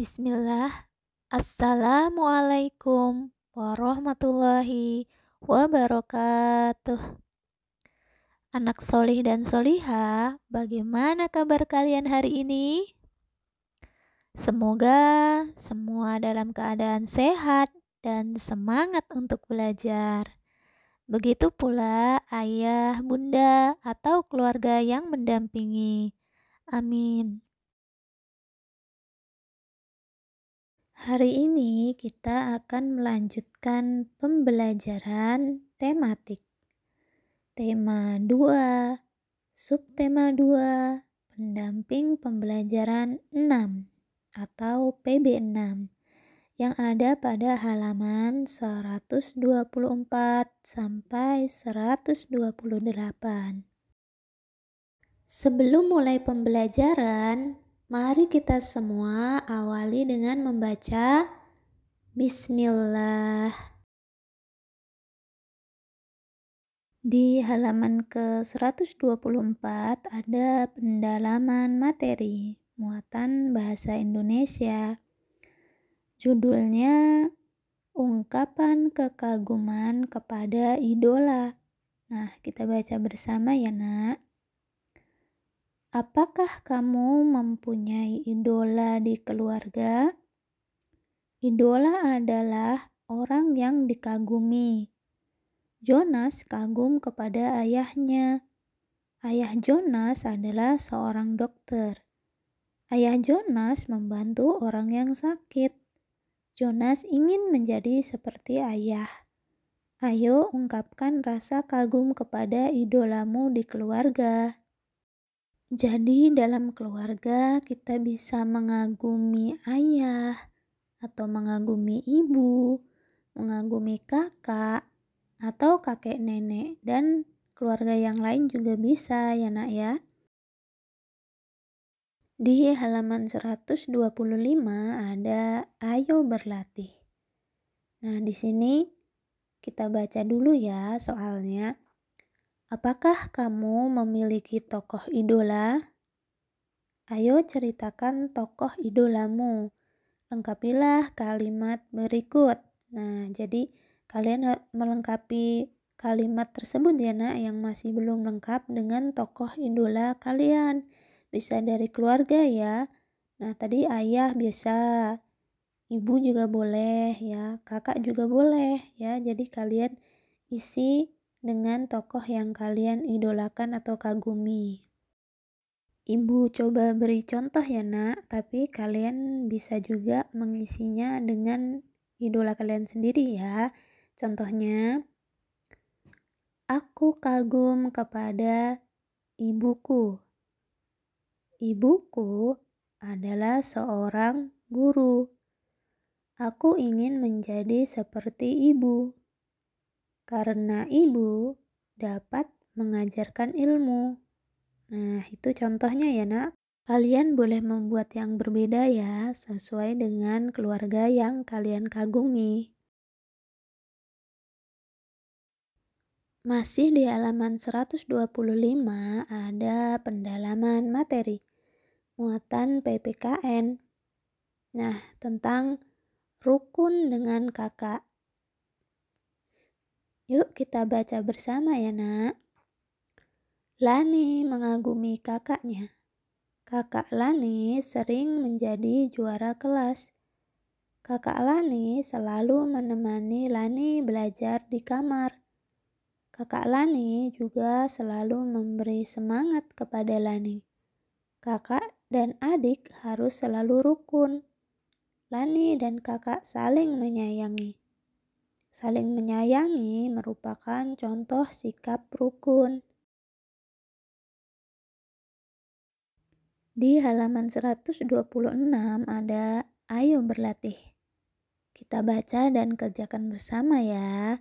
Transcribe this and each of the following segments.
Bismillah. Assalamualaikum warahmatullahi wabarakatuh. Anak solih dan soliha, bagaimana kabar kalian hari ini? Semoga semua dalam keadaan sehat dan semangat untuk belajar. Begitu pula ayah, bunda, atau keluarga yang mendampingi. Amin. Hari ini kita akan melanjutkan pembelajaran tematik. Tema 2, subtema 2, pendamping pembelajaran 6 atau PB6 yang ada pada halaman 124 sampai 128. Sebelum mulai pembelajaran, mari kita semua awali dengan membaca Bismillah. Di halaman ke-124 ada pendalaman materi muatan bahasa Indonesia. Judulnya Ungkapan Kekaguman Kepada Idola. Nah, kita baca bersama ya, Nak. Apakah kamu mempunyai idola di keluarga? Idola adalah orang yang dikagumi. Jonas kagum kepada ayahnya. Ayah Jonas adalah seorang dokter. Ayah Jonas membantu orang yang sakit. Jonas ingin menjadi seperti ayah. Ayo ungkapkan rasa kagum kepada idolamu di keluarga. Jadi dalam keluarga kita bisa mengagumi ayah atau mengagumi ibu, mengagumi kakak atau kakek nenek dan keluarga yang lain juga bisa ya Nak ya. Di halaman 125 ada ayo berlatih. Nah, di sini kita baca dulu ya soalnya. Apakah kamu memiliki tokoh idola? Ayo ceritakan tokoh idolamu. Lengkapilah kalimat berikut. Nah, jadi kalian melengkapi kalimat tersebut ya Nak yang masih belum lengkap dengan tokoh idola kalian. Bisa dari keluarga ya. Nah, tadi ayah bisa, ibu juga boleh ya, kakak juga boleh ya. Jadi kalian isi dengan tokoh yang kalian idolakan atau kagumi. Ibu coba beri contoh ya Nak, tapi kalian bisa juga mengisinya dengan idola kalian sendiri ya. Contohnya, aku kagum kepada ibuku. Ibuku adalah seorang guru. Aku ingin menjadi seperti ibu, karena ibu dapat mengajarkan ilmu. Nah, itu contohnya ya Nak. Kalian boleh membuat yang berbeda ya, sesuai dengan keluarga yang kalian kagumi. Masih di halaman 125 ada pendalaman materi muatan PPKN. Nah, tentang rukun dengan kakak. Yuk kita baca bersama ya Nak. Lani mengagumi kakaknya. Kakak Lani sering menjadi juara kelas. Kakak Lani selalu menemani Lani belajar di kamar. Kakak Lani juga selalu memberi semangat kepada Lani. Kakak dan adik harus selalu rukun. Lani dan kakak saling menyayangi. Saling menyayangi merupakan contoh sikap rukun. Di halaman 126 ada ayo berlatih. Kita baca dan kerjakan bersama ya.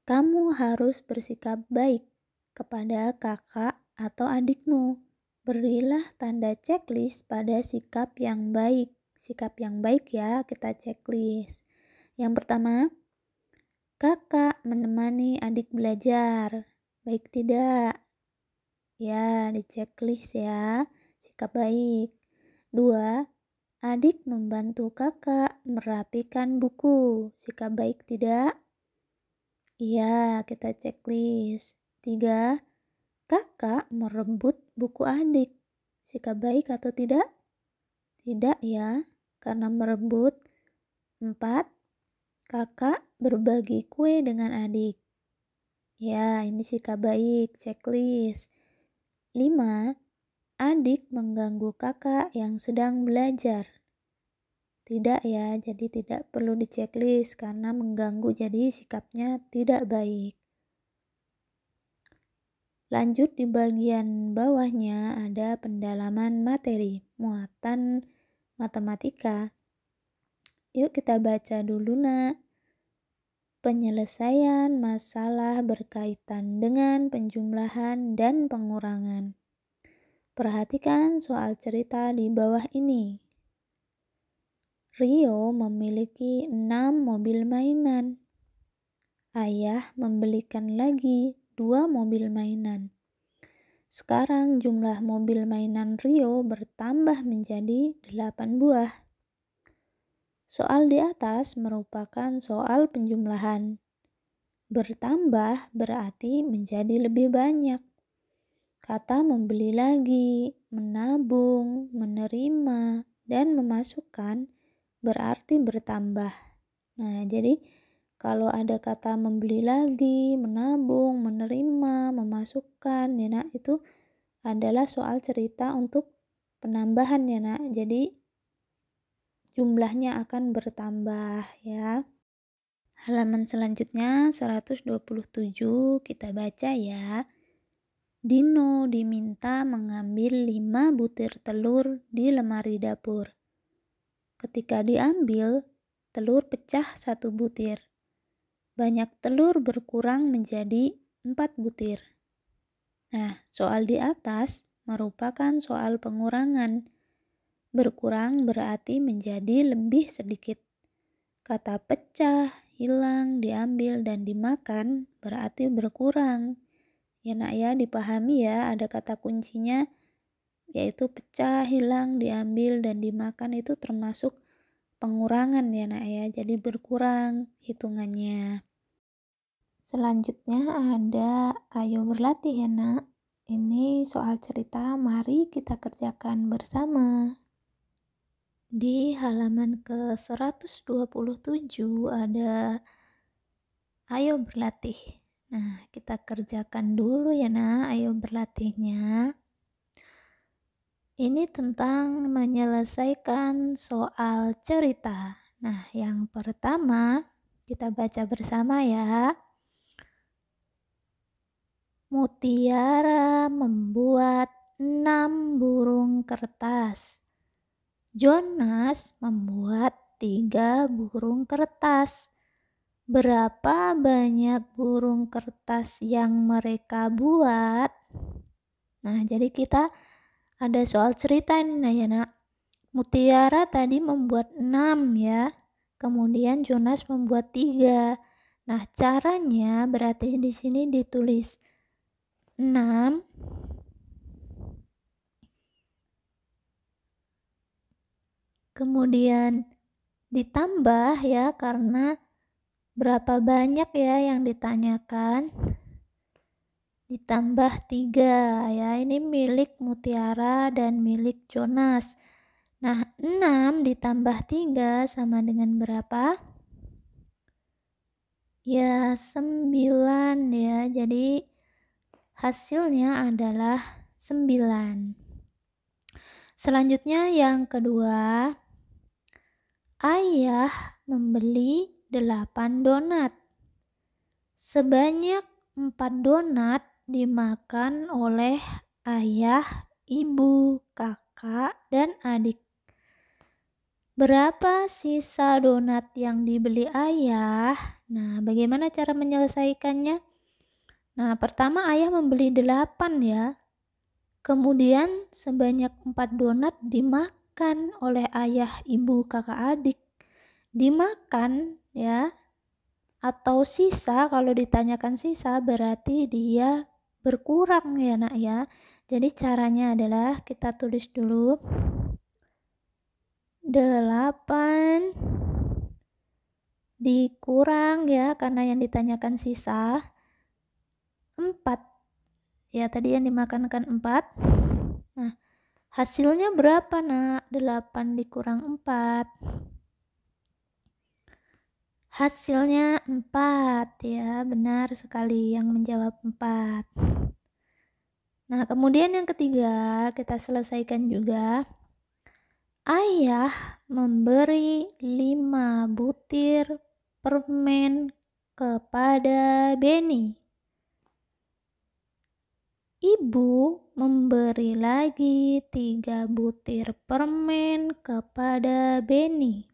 Kamu harus bersikap baik kepada kakak atau adikmu. Berilah tanda checklist pada sikap yang baik. Sikap yang baik ya, kita checklist. Yang pertama, kakak menemani adik belajar. Baik tidak? Ya, di checklist ya. Sikap baik. 2, Adik membantu kakak merapikan buku. Sikap baik tidak? Iya, kita checklist. 3. Kakak merebut buku adik. Sikap baik atau tidak? Tidak ya, karena merebut. 4. Kakak berbagi kue dengan adik. Ya, ini sikap baik, checklist. 5. Adik mengganggu kakak yang sedang belajar. Tidak ya, jadi tidak perlu di checklist karena mengganggu jadi sikapnya tidak baik. Lanjut di bagian bawahnya ada pendalaman materi, muatan matematika. Yuk kita baca dulu nak. Penyelesaian masalah berkaitan dengan penjumlahan dan pengurangan. Perhatikan soal cerita di bawah ini. Rio memiliki 6 mobil mainan. Ayah membelikan lagi 2 mobil mainan. Sekarang jumlah mobil mainan Rio bertambah menjadi 8 buah. Soal di atas merupakan soal penjumlahan. Bertambah berarti menjadi lebih banyak. Kata membeli lagi, menabung, menerima, dan memasukkan berarti bertambah. Nah, jadi kalau ada kata membeli lagi, menabung, menerima, memasukkan, ya nak, itu adalah soal cerita untuk penambahan ya nak. Jadi jumlahnya akan bertambah ya. Halaman selanjutnya 127 kita baca ya. Dino diminta mengambil 5 butir telur di lemari dapur. Ketika diambil, telur pecah 1 butir. Banyak telur berkurang menjadi 4 butir. Nah, soal di atas merupakan soal pengurangan. Berkurang berarti menjadi lebih sedikit. Kata pecah, hilang, diambil, dan dimakan berarti berkurang. Ya nak ya, dipahami ya, ada kata kuncinya yaitu pecah, hilang, diambil, dan dimakan itu termasuk pengurangan ya nak ya, jadi berkurang hitungannya. Selanjutnya ada ayo berlatih ya nak. Ini soal cerita, mari kita kerjakan bersama. Di halaman ke 127 ada ayo berlatih. Nah, kita kerjakan dulu ya nak, ayo berlatihnya. Ini tentang menyelesaikan soal cerita. Nah, yang pertama kita baca bersama ya. Mutiara membuat 6 burung kertas. Jonas membuat 3 burung kertas. Berapa banyak burung kertas yang mereka buat? Nah, jadi kita ada soal cerita ini ya nak. Mutiara tadi membuat 6 ya. Kemudian Jonas membuat 3. Nah, caranya berarti di sini ditulis 6 kemudian ditambah ya, karena berapa banyak ya yang ditanyakan, ditambah 3 ya, ini milik Mutiara dan milik Jonas. Nah, 6 ditambah 3 sama dengan berapa? Ya, 9 ya, jadi hasilnya adalah 9. Selanjutnya yang kedua, ayah membeli 8 donat. Sebanyak 4 donat dimakan oleh ayah, ibu, kakak, dan adik. Berapa sisa donat yang dibeli ayah? Nah, bagaimana cara menyelesaikannya? Nah, pertama ayah membeli 8 ya. Kemudian sebanyak 4 donat dimakan oleh ayah, ibu, kakak, adik. Dimakan ya, atau sisa, kalau ditanyakan sisa berarti dia berkurang ya nak ya. Jadi caranya adalah kita tulis dulu 8 dikurang ya, karena yang ditanyakan sisa 4. Ya, tadi yang dimakankan 4. Nah, hasilnya berapa, Nak? 8 dikurang 4. Hasilnya 4 ya, benar sekali yang menjawab 4. Nah, kemudian yang ketiga, kita selesaikan juga. Ayah memberi 5 butir permen kepada Benny. Ibu memberi lagi 3 butir permen kepada Benny.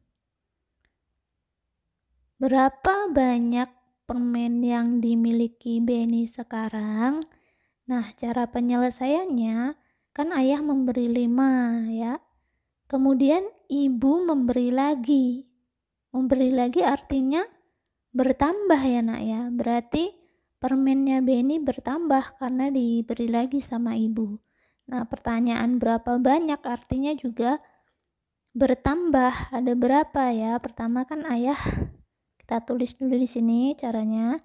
Berapa banyak permen yang dimiliki Benny sekarang? Nah, cara penyelesaiannya, kan ayah memberi 5 ya. Kemudian ibu memberi lagi. Memberi lagi artinya bertambah ya, Nak ya. Berarti permennya Benny bertambah karena diberi lagi sama ibu. Nah, pertanyaan berapa banyak artinya juga bertambah. Ada berapa ya? Pertama kan ayah, kita tulis dulu di sini caranya.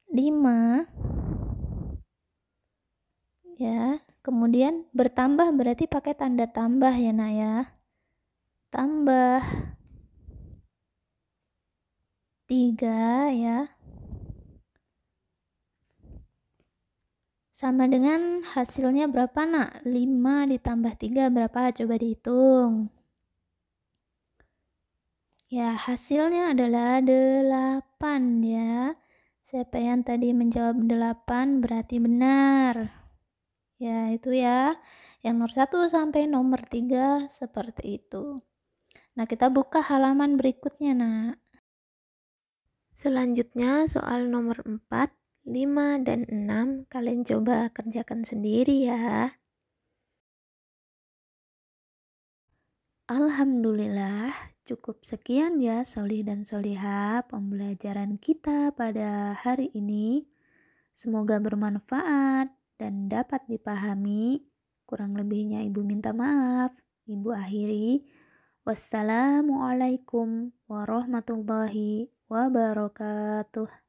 5 ya. Kemudian bertambah berarti pakai tanda tambah ya, Nak ya. Tambah 3 ya. Sama dengan hasilnya berapa, Nak? 5 ditambah 3 berapa? Coba dihitung. Ya, hasilnya adalah 8 ya. Siapa yang tadi menjawab 8 berarti benar. Ya, itu ya. Yang nomor 1 sampai nomor 3 seperti itu. Nah, kita buka halaman berikutnya, Nak. Selanjutnya soal nomor 4, 5, dan 6 kalian coba kerjakan sendiri ya. Alhamdulillah, cukup sekian ya solih dan solihah pembelajaran kita pada hari ini. Semoga bermanfaat dan dapat dipahami. Kurang lebihnya Ibu minta maaf. Ibu akhiri. Wassalamualaikum warahmatullahi wabarakatuh.